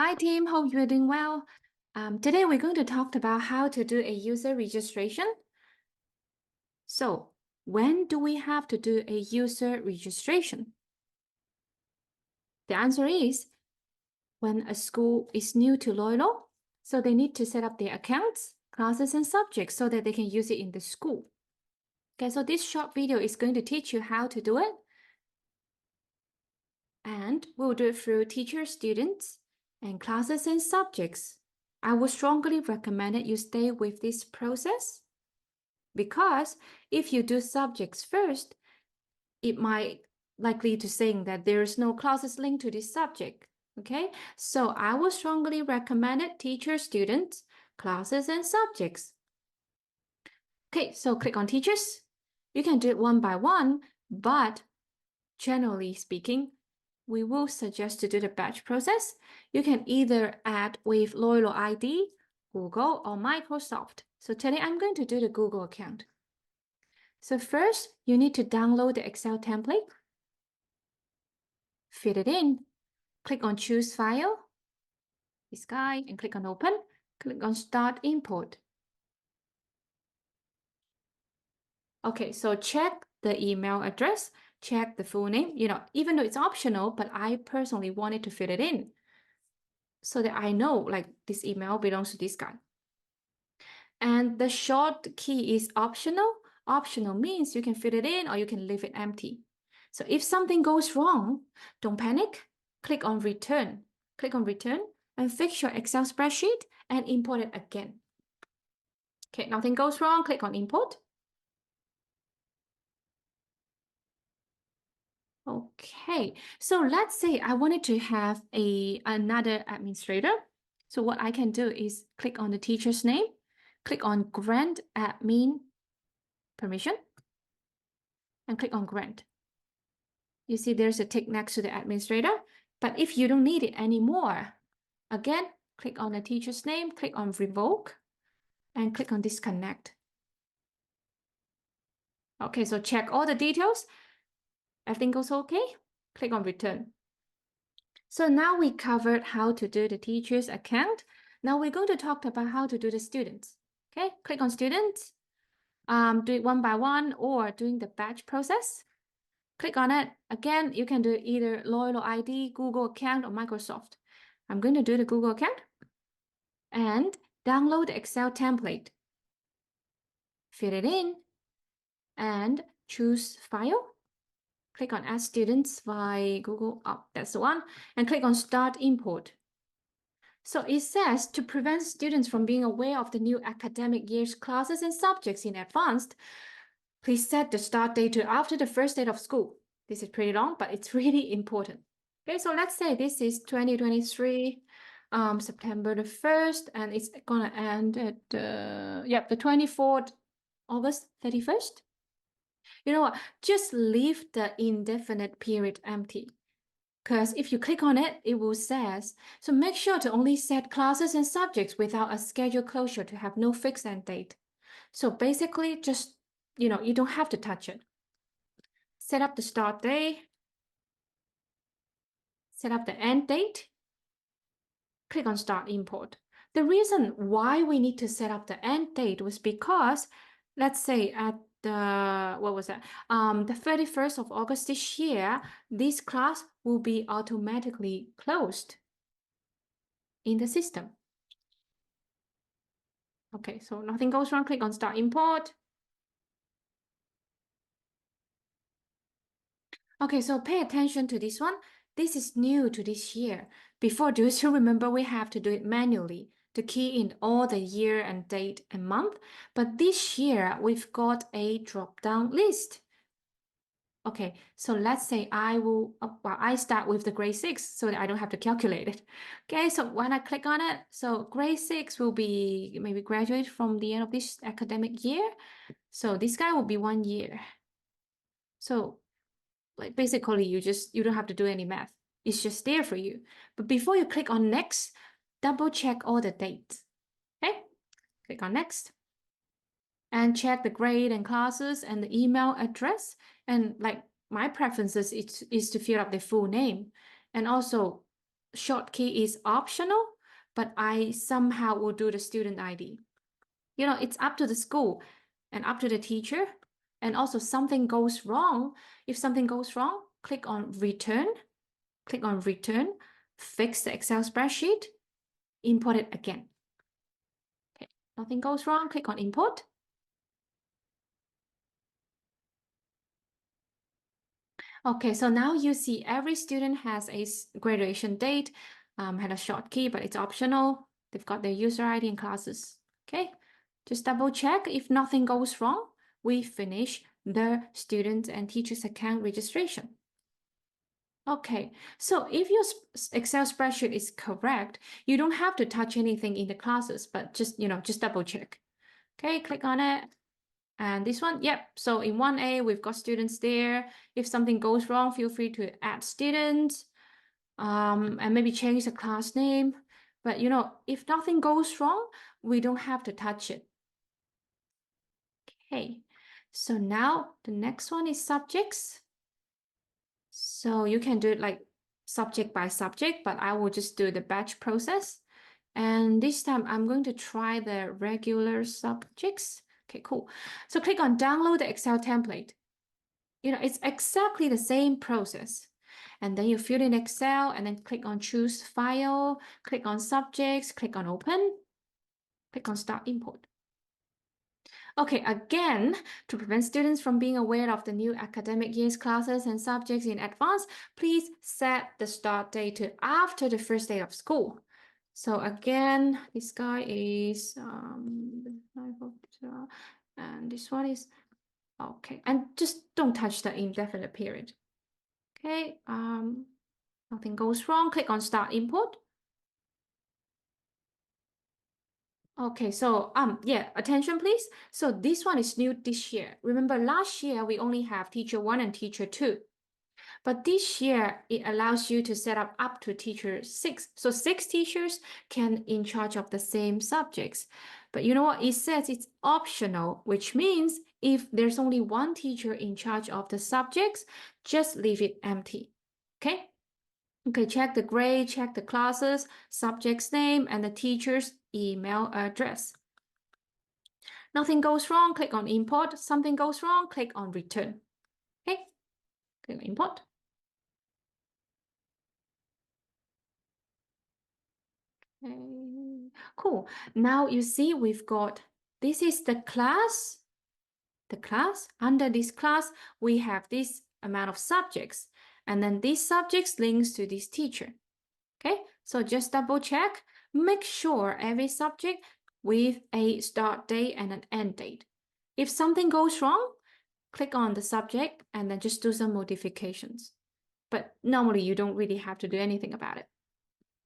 Hi team, hope you're doing well. Today we're going to talk about how to do a user registration. So, when do we have to do a user registration? The answer is when a school is new to Loyolo, so they need to set up their accounts, classes, and subjects so that they can use it in the school. Okay, so this short video is going to teach you how to do it. And we'll do it through teachers, students, and classes and subjects. I would strongly recommend that you stay with this process because if you do subjects first, it might likely to saying that there is no classes linked to this subject. Okay, so I would strongly recommend it teachers, students, classes, and subjects. Okay, so click on teachers. You can do it one by one, but generally speaking, we will suggest to do the batch process. You can either add with Loyolo ID, Google, or Microsoft. So today I'm going to do the Google account. So first, you need to download the Excel template, fit it in, click on Choose File, this guy, and click on Open. Click on Start Import. Okay, so check the email address, check the full name, even though it's optional, but I personally wanted to fit it in so that I know like this email belongs to this guy. And the short key is optional. Optional means you can fit it in or you can leave it empty. So if something goes wrong, don't panic. Click on return. Click on return and fix your Excel spreadsheet and import it again. Okay, nothing goes wrong. Click on import. Okay, so let's say I wanted to have another administrator. So what I can do is click on the teacher's name, click on grant admin permission, and click on grant. You see there's a tick next to the administrator, but if you don't need it anymore, again, click on the teacher's name, click on revoke, and click on disconnect. Okay, so check all the details. Everything goes okay. Click on return. So now we covered how to do the teacher's account. Now we're going to talk about how to do the students. Okay, click on students. Do it one by one or doing the batch process. Click on it. Again, you can do either Loyolo ID, Google account, or Microsoft. I'm going to do the Google account and download the Excel template. Fit it in and choose File. Click on Add Students by Google. Oh, that's the one. And click on Start Import. So it says to prevent students from being aware of the new academic year's classes and subjects in advance, please set the start date to after the first day of school. This is pretty long, but it's really important. Okay, so let's say this is 2023, September the 1st, and it's gonna end at the 24th August 31st. You know what? Just leave the indefinite period empty. Because if you click on it, it will says, so make sure to only set classes and subjects without a schedule closure to have no fixed end date. So basically just, you don't have to touch it. Set up the start day, set up the end date, click on start import. The reason why we need to set up the end date was because, let's say at the 31st of August this year, this class will be automatically closed in the system. Okay, so nothing goes wrong. Click on start import. Okay, so pay attention to this one. This is new to this year. Before, do you still remember we have to do it manually to key in all the year and date and month? But this year, we've got a drop-down list. Okay, so let's say I start with the grade 6 so that I don't have to calculate it. Okay, so when I click on it, so grade 6 will be maybe graduate from the end of this academic year. So this guy will be 1 year. So like basically you don't have to do any math. It's just there for you. But before you click on next, double check all the dates. Okay, click on next and check the grade and classes and the email address. And like my preferences is to fill up the full name. And also short key is optional, but I somehow will do the student ID. You know, it's up to the school and up to the teacher. And also something goes wrong. If something goes wrong, click on return, fix the Excel spreadsheet, import it again. Okay, nothing goes wrong, click on import. Okay, so now you see every student has a graduation date, had a short key, but it's optional. They've got their user ID and classes. Okay, just double check. If nothing goes wrong, we finish the student and teachers account registration. Okay, so if your Excel spreadsheet is correct, you don't have to touch anything in the classes, but just double check. Okay, click on it. And this one, yep. So in 1A, we've got students there. If something goes wrong, feel free to add students and maybe change the class name. But if nothing goes wrong, we don't have to touch it. Okay, so now the next one is subjects. So you can do it like subject by subject, but I will just do the batch process. And this time I'm going to try the regular subjects. Okay, cool. So click on download the Excel template. It's exactly the same process. And then you fill in Excel and then click on choose file, click on subjects, click on open, click on start import. Okay, again, to prevent students from being aware of the new academic year's classes and subjects in advance, please set the start date to after the first day of school. So again, this guy is and this one is okay, and just don't touch the indefinite period. Okay, nothing goes wrong. Click on start import. Okay, so yeah, attention please. So this one is new this year. Remember last year we only have teacher 1 and teacher 2. But this year it allows you to set up to teacher 6. So 6 teachers can in charge of the same subjects. But you know what? It says it's optional, which means if there's only one teacher in charge of the subjects, just leave it empty. Okay? Okay, check the grade, check the classes, subject's name, and the teacher's email address. Nothing goes wrong, click on import. Something goes wrong, click on return. Okay, click on import. Okay, cool. Now you see we've got, this is the class. Under this class, we have this amount of subjects. And then these subjects links to this teacher. Okay, so just double check. Make sure every subject with a start date and an end date. If something goes wrong, click on the subject and then just do some modifications. But normally you don't really have to do anything about it.